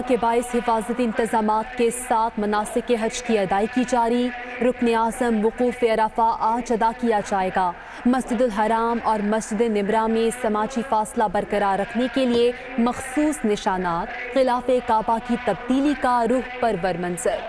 के बाइस हिफाजती इंतजामात के साथ मनासिक के हज की अदायगी जारी। रुकन आज़म वक़ूफ़ अरफ़ा आज अदा किया जाएगा। मस्जिदुल हराम और मस्जिद निमरा में समाजी फासला बरकरार रखने के लिए मखसूस निशानात, खिलाफ़े काबा की तब्दीली का रूह परवर मंजर।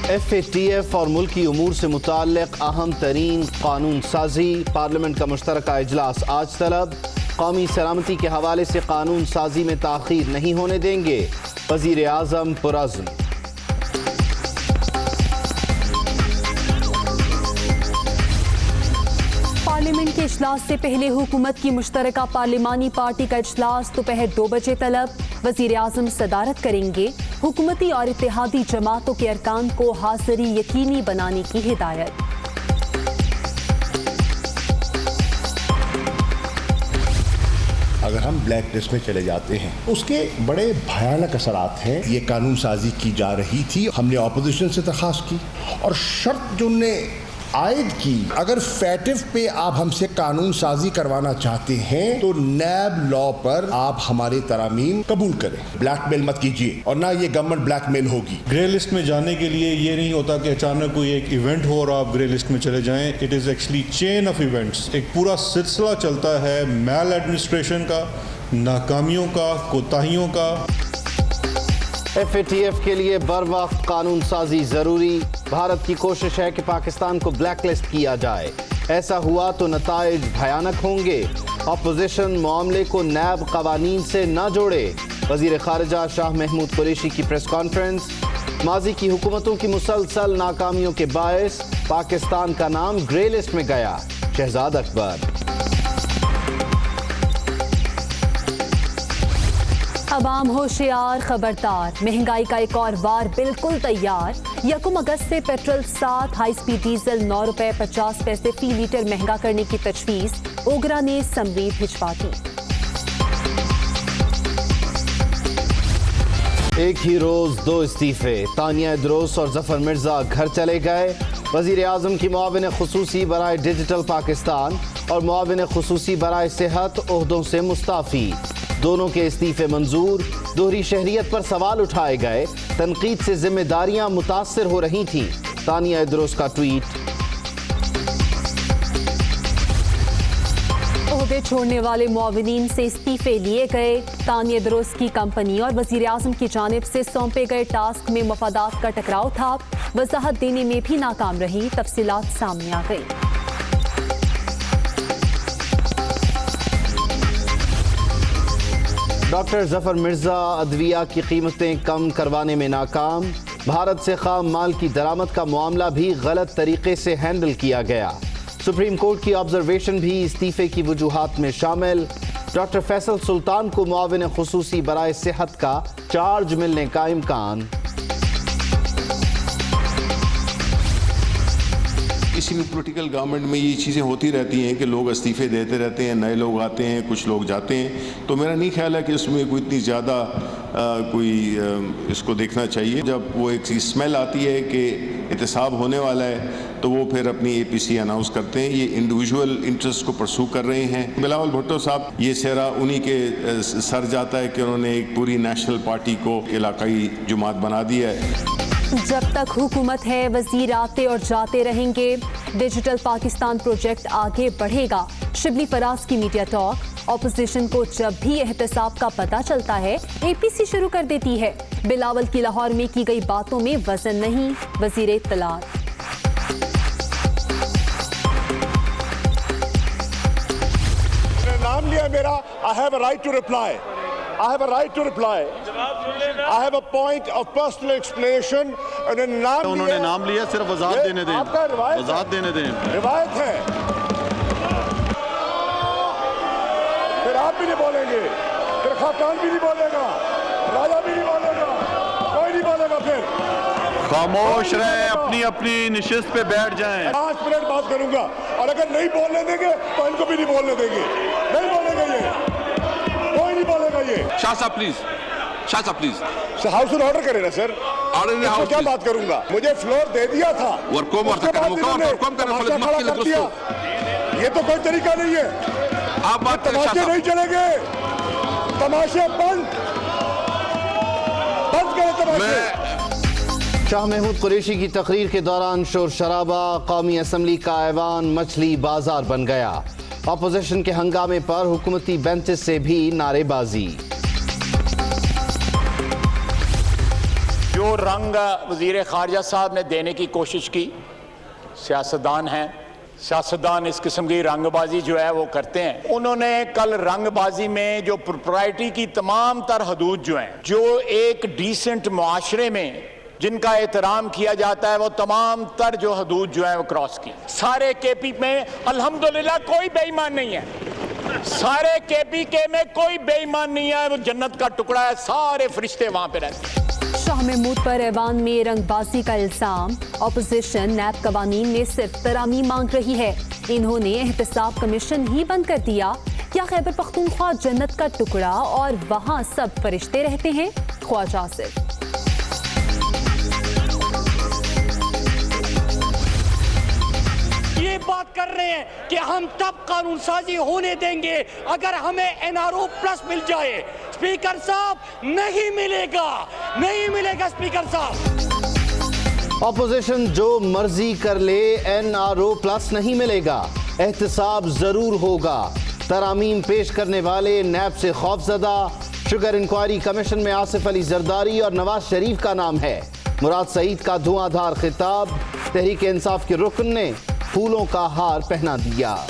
FATF और मुल्की उमूर से मुताल्लिक़ अहम तरीन कानून साजी। पार्लियामेंट का मुश्तरका इजलास आज तलब। कौमी सलामती के हवाले से कानून साजी में ताख़ीर नहीं होने देंगे, वज़ीर आज़म पुरअज़्म। पार्लियामेंट के इजलास से पहले हुकूमत की मुश्तरका पार्लिमानी पार्टी का इजलास दोपहर 2 बजे तलब। वज़ीर आज़म सदारत करेंगे। हुकूमती और इत्तेहादी जमातों के अरकान को हाज़िरी यकीनी बनाने की हिदायत। अगर हम ब्लैक लिस्ट में चले जाते हैं उसके बड़े भयानक असरात हैं। ये कानून साजी की जा रही थी, हमने अपोजिशन से दरख्वास्त की और शर्त जो उनने आयद की, अगर फैटिव पे आप हमसे कानून साजी करवाना चाहते हैं तो नैब लॉ पर आप हमारे तरामीम कबूल करें, ब्लैकमेल मत कीजिए और ना ये गवर्नमेंट ब्लैकमेल होगी। ग्रे लिस्ट में जाने के लिए ये नहीं होता कि अचानक कोई एक इवेंट हो और आप ग्रे लिस्ट में चले जाएं। It is actually chain of events, एक पूरा सिलसिला चलता है मैल एडमिनिस्ट्रेशन का, नाकामियों का, कोताहियों का। FATF के लिए बर वक्त कानून साजी ज़रूरी। भारत की कोशिश है कि पाकिस्तान को ब्लैक लिस्ट किया जाए। ऐसा हुआ तो नताइज भयानक होंगे। अपोजिशन मामले को नैब कवानीन से न जोड़े। वज़ीर ख़ारिजा शाह महमूद कुरैशी की प्रेस कॉन्फ्रेंस। माजी की हुकूमतों की मुसलसल नाकामियों के बायस पाकिस्तान का नाम ग्रे लिस्ट में गया। शहजाद अकबर। अवाम होशियार, खबरदार, महंगाई का एक और वार बिल्कुल तैयार। 1 अगस्त से पेट्रोल 7, हाई स्पीड डीजल 9 रुपए 50 पैसे फी लीटर महंगा करने की तजवीज़। ओगरा ने समरी भिजवा दी। एक ही रोज 2 इस्तीफे। तानिया इदरोस और जफर मिर्जा घर चले गए। वज़ीर आज़म की मुआविन खुसूसी बराए डिजिटल पाकिस्तान और मुआविन खुसूसी बराए सेहत ओहदों से मुस्ताफ़ी। दोनों के इस्तीफे मंजूर। दोहरी शहरियत पर सवाल उठाए गए। तनकीद से जिम्मेदारियां मुतासिर हो रही थी। तानिया इदरोस का ट्वीट। ओहदे छोड़ने वाले मुआविनीन से इस्तीफे लिए गए। तानिया इदरोस की कंपनी और वज़ीर आज़म की जानिब से सौंपे गए टास्क में मफादात का टकराव था। वजाहत देने में भी नाकाम रही। तफसीलात सामने आ गई। डॉक्टर जफर मिर्जा अदविया की कीमतें कम करवाने में नाकाम। भारत से खाम माल की दरामद का मामला भी गलत तरीके से हैंडल किया गया। सुप्रीम कोर्ट की ऑब्जर्वेशन भी इस्तीफे की वजूहात में शामिल। डॉक्टर फैसल सुल्तान को मुआविन खुसूसी बराए सेहत का चार्ज मिलने का इम्कान। किसी भी पॉलिटिकल गवर्नमेंट में ये चीज़ें होती रहती हैं कि लोग इस्तीफ़े देते रहते हैं, नए लोग आते हैं, कुछ लोग जाते हैं। तो मेरा नहीं ख्याल है कि उसमें कोई इतनी ज़्यादा इसको देखना चाहिए। जब वो एक चीज़ स्मेल आती है कि एहतसाब होने वाला है तो वो फिर अपनी APC अनाउंस करते हैं। ये इंडिविजुअल इंटरेस्ट को परसू कर रहे हैं। बिलावल भुट्टो साहब, ये सेहरा उन्हीं के सर जाता है कि उन्होंने एक पूरी नेशनल पार्टी को इलाकाई जमात बना दिया है। जब तक हुकूमत है वजीर आते और जाते रहेंगे। डिजिटल पाकिस्तान प्रोजेक्ट आगे बढ़ेगा। शिबली फराज की मीडिया टॉक। ऑपोजिशन को जब भी एहतसाब का पता चलता है APC शुरू कर देती है। बिलावल की लाहौर में की गई बातों में वजन नहीं। वजीर इत्तलात। नाम लिया मेरा। I have a right to reply. I have a right to reply. I have a point of personal explanation. उन्होंने नाम लिया, सिर्फ वजाहत देने दें। वजाहत देने दें। रिवायत है। फिर आप भी नहीं बोलेंगे, फिर खाकान भी नहीं बोलेगा, राजा भी नहीं बोलेगा, कोई नहीं बोलेगा। फिर खामोश रहे, अपनी अपनी निशिस्त पे बैठ जाएं। 5 मिनट बात करूंगा और अगर नहीं बोलने देंगे तो इनको भी नहीं बोलने देंगे। नहीं बोलेगा ये, कोई नहीं बोलेगा ये। शाह साहब प्लीज, शाह साहब प्लीज। हाउस ऑर्डर करें ना सर। Already इसमें House क्या is- बात करूंगा? मुझे फ्लोर दे दिया था। Workom उसके बाद इन्होंने तमाशा खड़ा कर दिया। ये तो कोई तरीका नहीं है। आप बात करें तमाशे शाह नहीं चलेंगे। तमाशे बंद करें तमाशे। शाह महमूद कुरैशी की तकरीर के दौरान शोर शराबा, कौमी असम्बली का ऐवान मछली बाजार बन गया। अपोजिशन के हंगामे पर हुकूमती बेंचेस से भी नारेबाजी। जो रंग वजीर खारजा साहब ने देने की कोशिश की, सियासतदान हैं, सियासतदान इस किस्म की रंगबाजी जो है वो करते हैं। उन्होंने कल रंगबाजी में जो प्रोप्राइटी की तमाम तर हदूद जो हैं, जो एक डिसेंट मुआशरे में जिनका एहतराम किया जाता है, वो तमाम तर जो हदूद जो है वो क्रॉस की। सारे केपी में अल्हम्दुलिल्लाह कोई बेईमान नहीं है, सारे केपी के में कोई बेईमान नहीं है, वो जन्नत का टुकड़ा है, सारे फरिश्ते वहां पे रहते हैं। शाह महमूद पर ऐवान में रंगबाजी का इल्जाम। अपोजिशन नैब कवानीन में सिर्फ तरामी मांग रही है। इन्होंने एहतसाब कमीशन ही बंद कर दिया। क्या खैबर पख्तूनख्वा जन्नत का टुकड़ा और वहाँ सब फरिश्ते रहते हैं? ख्वाजा आसिफ। ये बात कर रहे हैं कि हम तब कानून साजी होने देंगे अगर हमें एनआरओ प्लस मिल जाए। स्पीकर साहब, नहीं मिलेगा, नहीं मिलेगा स्पीकर साहब। अपोजिशन जो मर्जी कर ले, एनआरओ प्लस नहीं मिलेगा, एहतसाब जरूर होगा। तरामीम पेश करने वाले नैब से खौफजदा। शुगर इंक्वायरी कमीशन में आसिफ अली जरदारी और नवाज शरीफ का नाम है। मुराद सईद का धुआंधार खिताब। तहरीक इंसाफ के रुकन ने फूलों का हार पहना दिया।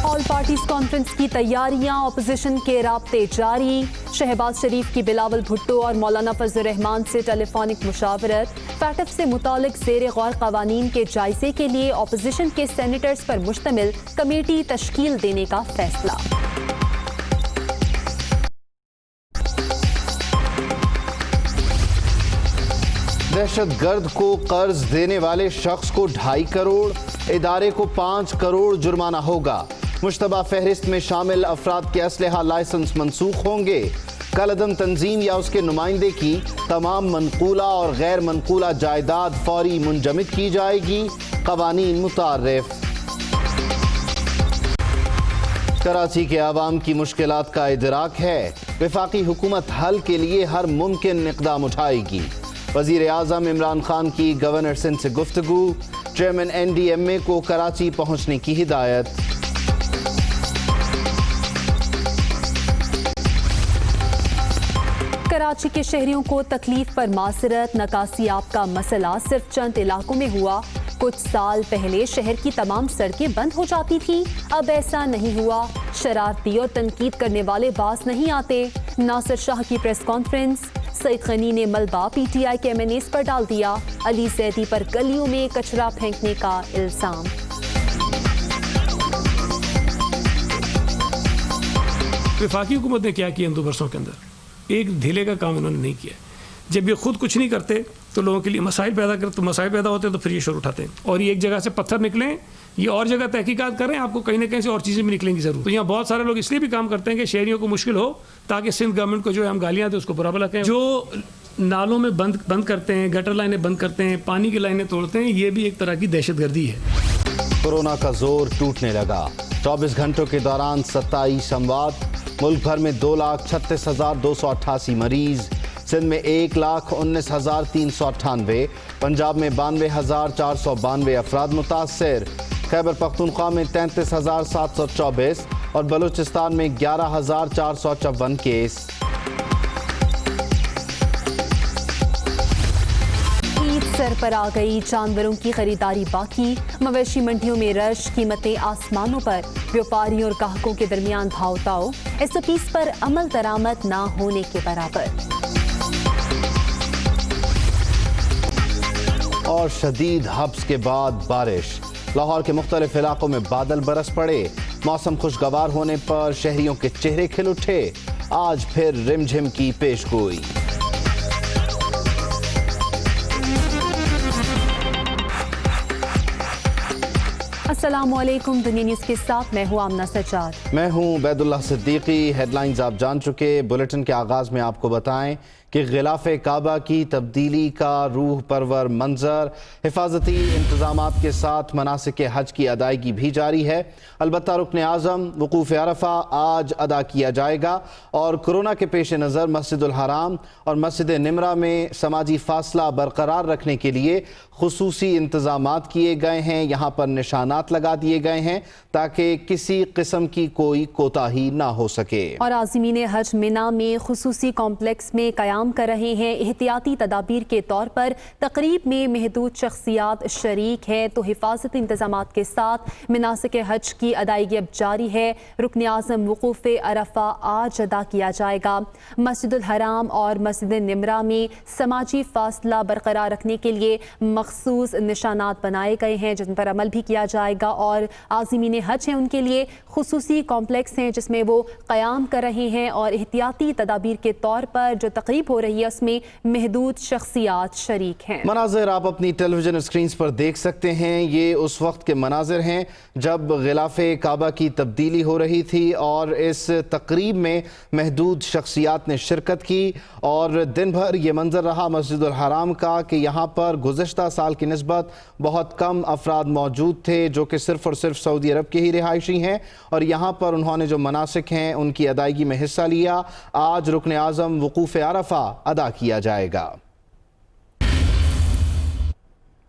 ऑल पार्टीज कॉन्फ्रेंस की तैयारियां, अपोजिशन के राब्ते जारी। शहबाज शरीफ की बिलावल भुट्टो और मौलाना फजल रहमान से टेलीफोनिक मुशावरत। फैटफ से मुतालिक ज़ेर गौर कवानीन के जायजे के लिए अपोजिशन के सेनेटर्स पर मुश्तमिल कमेटी तश्कील देने का फैसला। दहशतगर्द को कर्ज देने वाले शख्स को 2.5 करोड़, इदारे को 5 करोड़ जुर्माना होगा। मुश्तबा फहरिस्त में शामिल अफराद के असलहा लाइसेंस मनसूख होंगे। कलअदम तंजीम या उसके नुमाइंदे की तमाम मनकूला और गैर मनकूला जायदाद फौरी मुंजमद की जाएगी। कवानीन मुतार्रिफ। कराची के आवाम की मुश्किलात का इदराक है। वफाकी हुकूमत हल के लिए हर मुमकिन इक़दाम उठाएगी। वज़ीर आज़म इमरान खान की गवर्नर सिंध से गुफ्तगू। चेयरमैन NDMA को कराची पहुंचने की हिदायत। कराची के शहरियों को तकलीफ पर मासरत। नकासियाब का मसला सिर्फ चंद इलाकों में हुआ। कुछ साल पहले शहर की तमाम सड़कें बंद हो जाती थी, अब ऐसा नहीं हुआ। शरारती और तनकीद करने वाले बाज नहीं आते। नासिर शाह की प्रेस कॉन्फ्रेंस। सईद गनी ने मलबा PTI के MNAs पर डाल दिया। अली जैदी पर गलियों में कचरा फेंकने का इल्जाम। वफाकी हुकूमत ने क्या किया इन 2 वर्षों के अंदर? एक ढीले का काम इन्होंने नहीं किया। जब ये खुद कुछ नहीं करते तो लोगों के लिए मसाइल पैदा करते, तो मसाइल पैदा होते हैं तो फिर ये शोर उठाते हैं। और ये एक जगह से पत्थर निकलें, ये और जगह तहकीकात करें, आपको कहीं ना कहीं से और चीज़ें भी निकलेंगी ज़रूर। तो यहाँ बहुत सारे लोग इसलिए भी काम करते हैं कि शहरियों को मुश्किल हो, ताकि सिंध गवर्नमेंट को जो है हम गालियाँ दें उसको बुरा भला कहें। जो नालों में बंद करते हैं, गटर लाइनें बंद करते हैं, पानी की लाइनें तोड़ते हैं, ये भी एक तरह की दहशतगर्दी है। कोरोना का जोर टूटने लगा। 24 घंटों के दौरान 27 अमवात। मुल्क भर में 2,36,288 मरीज। सिंध में 1,19,398। पंजाब में 92,492 अफराद मुतासर। खैबर पख्तूनख्वा में 33,724 और बलूचिस्तान में 11,454 केस। ईद सर पर आ गई, जानवरों की खरीदारी बाकी। मवेशी मंडियों में रश, कीमतें आसमानों पर। व्यापारियों और ग्राहकों के दरमियान भाव-ताव। SOPs पर अमल दरामद ना होने के बराबर। और शदीद हब्स के बाद बारिश। लाहौर के मुख्तलिफ इलाकों में बादल बरस पड़े। मौसम खुशगवार होने पर शहरियों के चेहरे खिल उठे। आज फिर रिमझिम की पेशगोई। अस्सलामुअलैकुम, दुनिया न्यूज़ के साथ मैं हूँ आमना सज्जाद। मैं हूँ बैदुल्लाह सिद्दीकी। हेडलाइंस आप जान चुके। बुलेटिन के आगाज़ में आपको बताएं कि गिलाफ़े काबा की तब्दीली का रूह परवर मंजर, हिफाजती इंतज़ामात के साथ मनासिक हज की अदायगी भी जारी है। अलबत्ता रुकन आज़म वकूफ़ अरफा आज अदा किया जाएगा और कोरोना के पेश नज़र मस्जिदुल हराम और मस्जिद निमरा में समाजी फासला बरकरार रखने के लिए खुसूसी इंतज़ामात किए गए हैं। यहाँ पर निशानात लगा दिए गए हैं ताकि किसी किस्म की कोई कोताही ना हो सके। और आज़मीन हज मिना में खुसूसी कॉम्प्लेक्स में क़याम कर रहे हैं। एहतियाती तदाबीर के तौर पर तकरीब में महदूद शख्सियात शरीक है तो हिफाजती इंतज़ामात के साथ मनासिक हज की अदायगी अब जारी है। रुकन आज़म वकूफ़ अरफा आज अदा किया जाएगा। मस्जिदुल हराम और मस्जिद निमरा में समाजी फासला बरकरार रखने के लिए मखसूस निशानात बनाए गए हैं जिन पर अमल भी किया जाएगा और आज़मीन हज हैं उनके लिए खुसूसी कॉम्प्लेक्स हैं जिसमें वो क़याम कर रहे हैं और एहतियाती तदाबीर के तौर पर जो तकरीब हो रही है उसमें महदूद शख्सियात शरीक हैं। मनाज़िर आप अपनी टेलीविज़न स्क्रीन पर देख सकते हैं। ये उस वक्त के मनाज़िर हैं जब गिलाफ़े काबा की तब्दीली हो रही थी और इस तकरीब में महदूद शख्सियात ने शिरकत की और दिन भर ये मंजर रहा मस्जिदुल हराम का कि यहाँ पर गुज़श्ता साल की निस्बत बहुत कम अफराद मौजूद थे जो कि सिर्फ़ और सिर्फ सऊदी अरब के ही रिहायशी हैं और यहाँ पर उन्होंने जो मनासिक हैं उनकी अदायगी में हिस्सा लिया। आज रुकन आज़म वकूफ़ अरफा अदा किया जाएगा।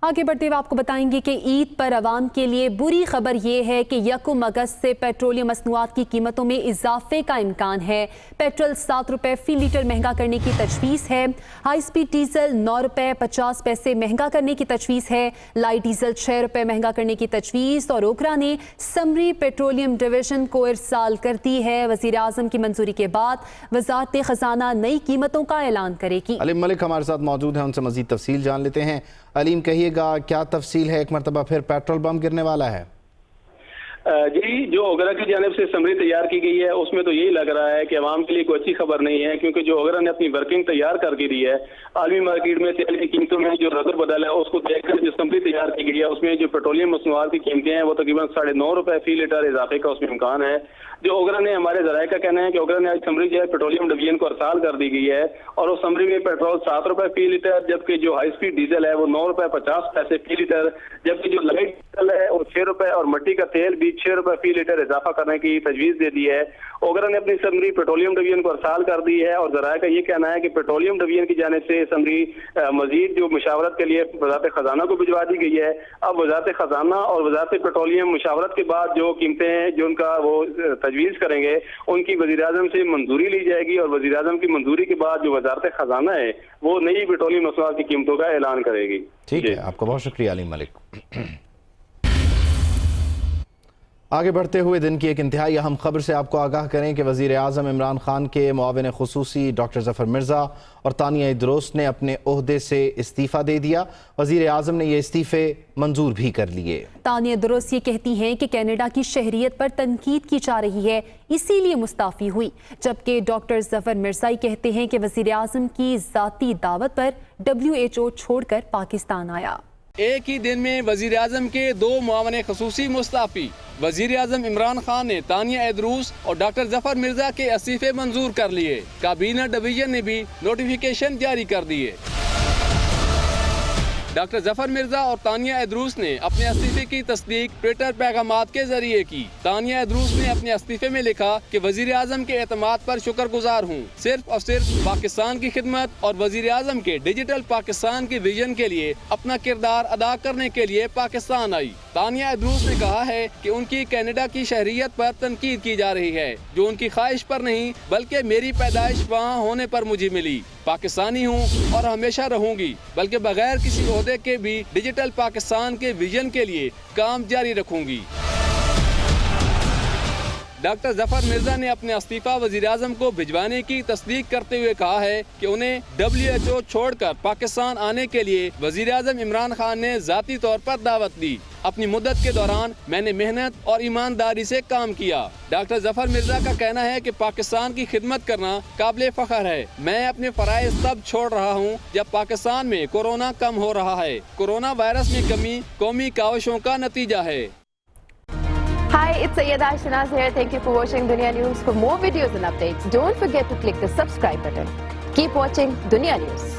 आगे बढ़ते हुए आपको बताएंगे कि ईद पर अवाम के लिए बुरी खबर ये है कि 1 अगस्त से पेट्रोलियम मसनूआत की कीमतों में इजाफे का इम्कान है। पेट्रोल 7 रुपये फ़ी लीटर महंगा करने की तजवीज़ है। हाई स्पीड डीजल 9 रुपये 50 पैसे महंगा करने की तजवीज़ है। लाइट डीजल 6 रुपये महंगा करने की तजवीज़ और ओकरा ने समरी पेट्रोलियम डिवीजन को इरसाल कर दी है। वज़ीर आज़म की मंजूरी के बाद वज़ारत ख़जाना नई कीमतों का ऐलान करेगी। अलीम मलिक हमारे साथ मौजूद हैं, उनसे मज़ीद तफसील जान लेते हैं। अलीम कहिएगा क्या तफसील है, एक मरतबा फिर पेट्रोल बम गिरने वाला है? जी, जो ओगरा की जानिब से समरी तैयार की गई है उसमें तो यही लग रहा है कि अवाम के लिए कोई अच्छी खबर नहीं है क्योंकि जो ओगरा ने अपनी वर्किंग तैयार करके दी है आलमी मार्केट में तेल की कीमतों में जो रद्द बदल है उसको देखकर जो समरी तैयार की गई है उसमें जो पेट्रोलियम मसनूआत की कीमतें हैं वो तकरीबन 9.5 रुपये फ़ी लीटर इजाफे का उसमें इम्कान है। जो ओगरा ने हमारे ज़राए का कहना है कि ओगरा ने आज समरी जो है पेट्रोलियम डिवीजन को अरसाल कर दी गई है और उस समरी में पेट्रोल 7 रुपये फ़ी लीटर जबकि जो हाई स्पीड डीजल है वो 9 रुपये 50 पैसे फ़ी लीटर जबकि जो लाइट डीजल है वो 6 रुपये और मिट्टी का तेल भी 6 रुपये फ़ी लीटर इजाफा करने की तजवीज़ दे दी है। ओगरा ने अपनी समरी पेट्रोलियम डिवीजन को अरसाल कर दी है और ज़राए का ये कहना है कि पेट्रोलियम डिवीजन की जानिब से समरी मजीद जो मुशावरत के लिए वज़ारत ख़जाना को भिजवा दी गई है। अब वज़ारत ख़जाना और वज़ारत पेट्रोलियम मुशावरत के बाद जो कीमतें हैं जो उनका वो तजवीज़ करेंगे उनकी वज़ीर आज़म से मंजूरी ली जाएगी और वज़ीर आज़म की मंजूरी के बाद जो वज़ारत ख़जाना है वो नई पेट्रोलियम मसनूआत की कीमतों का ऐलान करेगी। ठीक है, आपका बहुत शुक्रिया अलीम मलिक। आगे बढ़ते हुए दिन की एक इंतहाई अहम खबर से आपको आगाह करें कि वज़ीर आज़म इमरान खान के मुआविन खुसूसी डॉक्टर ज़फ़र मिर्ज़ा और तानिया दुरुस्त ने अपने ओहदे से इस्तीफ़ा दे दिया। वज़ीर आज़म ने ये इस्तीफ़े मंजूर भी कर लिए। तानिया दुरुस्त ये कहती हैं कि कनाडा की शहरियत पर तनकीद की जा रही है इसीलिए मुस्ताफ़ी हुई, जबकि डॉक्टर ज़फ़र मिर्ज़ा कहते हैं कि वज़ीर आज़म की ज़ाती दावत पर WHO छोड़कर पाकिस्तान आया। एक ही दिन में वजीर आज़म के 2 मुआवने ख़ुसूसी मुस्ताफ़ी। वजीर आज़म इमरान खान ने तानिया दुरुस्त और डॉक्टर ज़फ़र मिर्ज़ा के इस्तीफ़े मंजूर कर लिए। काबीना डिवीजन ने भी नोटिफिकेशन जारी कर दिए। डॉक्टर ज़फ़र मिर्ज़ा और तानिया दुरुस्त ने अपने इस्तीफे की तस्दीक ट्विटर पैगामात के जरिए की। तानिया दुरुस्त ने अपने इस्तीफे में लिखा कि वज़ीर आज़म के एतमाद पर शुक्रगुजार हूँ, सिर्फ और सिर्फ पाकिस्तान की खिदमत और वज़ीर आज़म के डिजिटल पाकिस्तान के विजन के लिए अपना किरदार अदा करने के लिए पाकिस्तान आई। तानिया दुरुस्त ने कहा है कि उनकी कनाडा की शहरियत पर तनकीद की जा रही है जो उनकी ख्वाहिश पर नहीं बल्कि मेरी पैदाइश वहाँ होने पर मुझे मिली। पाकिस्तानी हूँ और हमेशा रहूंगी, बल्कि बगैर किसी ओहदे के भी डिजिटल पाकिस्तान के विजन के लिए काम जारी रखूंगी। डॉक्टर ज़फ़र मिर्ज़ा ने अपने इस्तीफा वज़ीर आज़म को भिजवाने की तस्दीक करते हुए कहा है कि उन्हें WHO छोड़कर पाकिस्तान आने के लिए वज़ीर आज़म इमरान खान ने ज़ाती तौर पर दावत दी। अपनी मुद्दत के दौरान मैंने मेहनत और ईमानदारी से काम किया। डॉक्टर ज़फ़र मिर्ज़ा का कहना है कि पाकिस्तान की खिदमत करना काबिल फ़ख्र है। मैं अपने फ़राइज़ तब छोड़ रहा हूँ जब पाकिस्तान में कोरोना कम हो रहा है। कोरोना वायरस में कमी कौमी काविशों का नतीजा है। Hi, it's Sayyeda Shanaz here. Thank you for watching Dunia News. For more videos and updates, don't forget to click the subscribe button. Keep watching Dunia News.